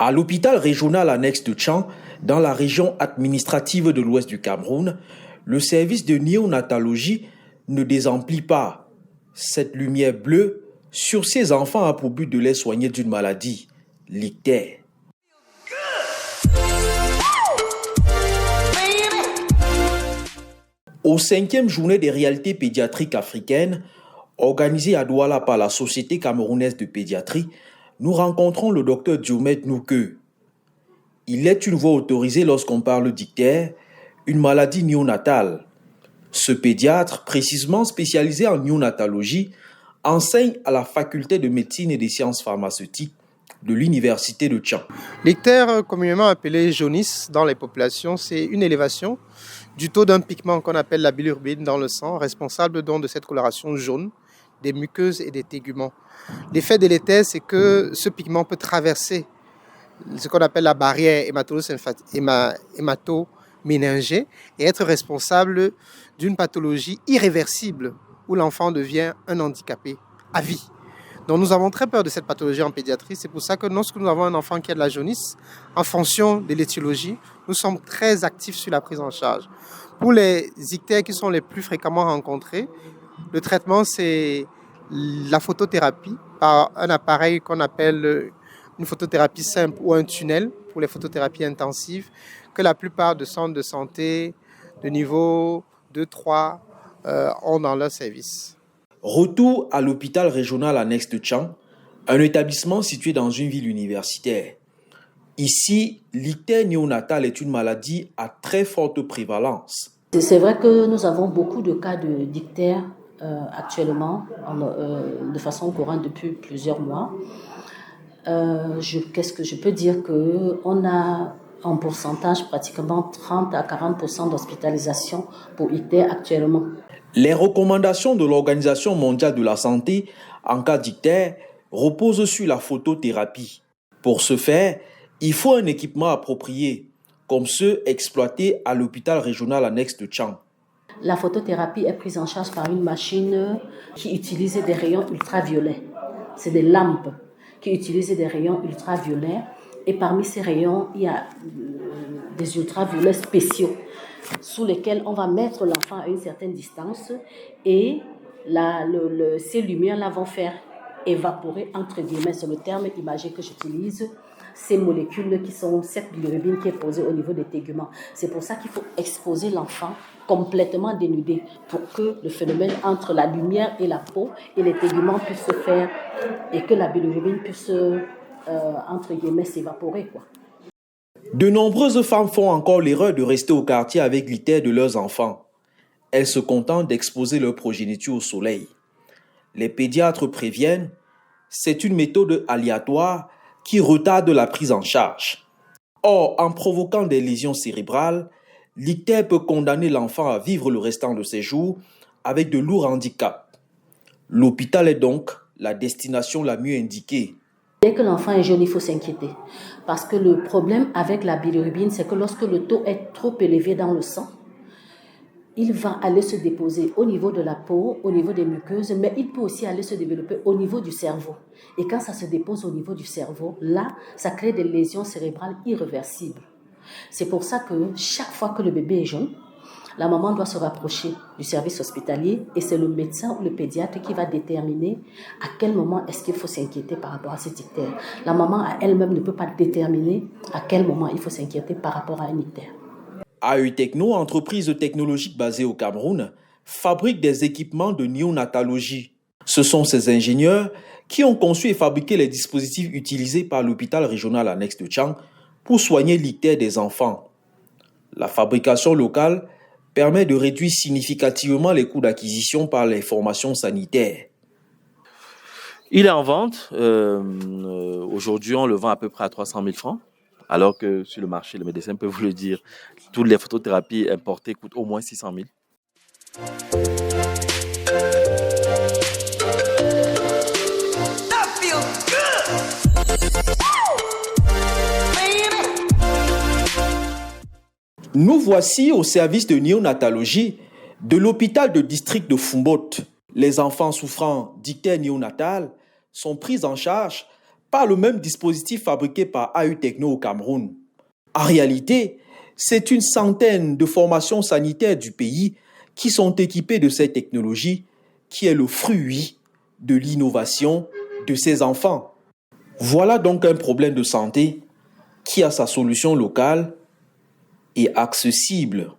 À l'hôpital régional annexe de Tchang, dans la région administrative de l'ouest du Cameroun, le service de néonatologie ne désemplit pas. Cette lumière bleue sur ces enfants a pour but de les soigner d'une maladie, l'ictère. Aux 5e journée des réalités pédiatriques africaines, organisée à Douala par la Société camerounaise de pédiatrie, nous rencontrons le docteur Diomed Nouke. Il est une voix autorisée lorsqu'on parle d'ictère, une maladie néonatale. Ce pédiatre, précisément spécialisé en néonatologie, enseigne à la faculté de médecine et des sciences pharmaceutiques de l'université de Tchang. L'ictère, communément appelé jaunisse dans les populations, c'est une élévation du taux d'un pigment qu'on appelle la bilirubine dans le sang, responsable donc de cette coloration jaune des muqueuses et des téguments. L'effet délétère, c'est que ce pigment peut traverser ce qu'on appelle la barrière hémato-méningée et être responsable d'une pathologie irréversible où l'enfant devient un handicapé à vie. Donc nous avons très peur de cette pathologie en pédiatrie. C'est pour ça que lorsque nous avons un enfant qui a de la jaunisse, en fonction de l'étiologie, nous sommes très actifs sur la prise en charge. Pour les ictères qui sont les plus fréquemment rencontrés, le traitement, c'est la photothérapie par un appareil qu'on appelle une photothérapie simple ou un tunnel pour les photothérapies intensives que la plupart de centres de santé de niveau 2-3 ont dans leur service. Retour à l'hôpital régional annexe de Tchang, un établissement situé dans une ville universitaire. Ici, l'ictère néonatal est une maladie à très forte prévalence. C'est vrai que nous avons beaucoup de cas d'ictère actuellement, de façon courante depuis plusieurs mois. Qu'est-ce que je peux dire? Qu'on a en pourcentage pratiquement 30 à 40% d'hospitalisation pour ictère actuellement. Les recommandations de l'Organisation mondiale de la santé en cas d'ictère reposent sur la photothérapie. Pour ce faire, il faut un équipement approprié, comme ceux exploités à l'hôpital régional annexe de Tchang. La photothérapie est prise en charge par une machine qui utilise des rayons ultraviolets. C'est des lampes qui utilisent des rayons ultraviolets. Et parmi ces rayons, il y a des ultraviolets spéciaux sous lesquels on va mettre l'enfant à une certaine distance et ces lumières-là vont faire évaporer, entre guillemets, c'est le terme imagé que j'utilise, ces molécules qui sont cette bilirubine qui est posée au niveau des téguments. C'est pour ça qu'il faut exposer l'enfant complètement dénudé pour que le phénomène entre la lumière et la peau et les téguments puissent se faire et que la bilirubine puisse, entre guillemets, s'évaporer, quoi. De nombreuses femmes font encore l'erreur de rester au quartier avec l'ictère de leurs enfants. Elles se contentent d'exposer leur progéniture au soleil. Les pédiatres préviennent, c'est une méthode aléatoire qui retarde la prise en charge. Or, en provoquant des lésions cérébrales, l'ictère peut condamner l'enfant à vivre le restant de ses jours avec de lourds handicaps. L'hôpital est donc la destination la mieux indiquée. Dès que l'enfant est jeune, il faut s'inquiéter. Parce que le problème avec la bilirubine, c'est que lorsque le taux est trop élevé dans le sang, il va aller se déposer au niveau de la peau, au niveau des muqueuses, mais il peut aussi aller se développer au niveau du cerveau. Et quand ça se dépose au niveau du cerveau, là, ça crée des lésions cérébrales irréversibles. C'est pour ça que chaque fois que le bébé est jeune, la maman doit se rapprocher du service hospitalier et c'est le médecin ou le pédiatre qui va déterminer à quel moment est-ce qu'il faut s'inquiéter par rapport à cet ictère. La maman elle-même ne peut pas déterminer à quel moment il faut s'inquiéter par rapport à un ictère. AE Techno, entreprise technologique basée au Cameroun, fabrique des équipements de néonatologie. Ce sont ces ingénieurs qui ont conçu et fabriqué les dispositifs utilisés par l'hôpital régional annexe de Tchang pour soigner l'ictère des enfants. La fabrication locale permet de réduire significativement les coûts d'acquisition par les formations sanitaires. Il est en vente. Aujourd'hui, on le vend à peu près à 300 000 francs. Alors que sur le marché, le médecin peut vous le dire, toutes les photothérapies importées coûtent au moins 600 000. Nous voici au service de néonatologie de l'hôpital de district de Foumbot. Les enfants souffrant d'ictère néonatal sont pris en charge par le même dispositif fabriqué par AU Techno au Cameroun. En réalité, c'est une centaine de formations sanitaires du pays qui sont équipées de cette technologie qui est le fruit de l'innovation de ces enfants. Voilà donc un problème de santé qui a sa solution locale et accessible.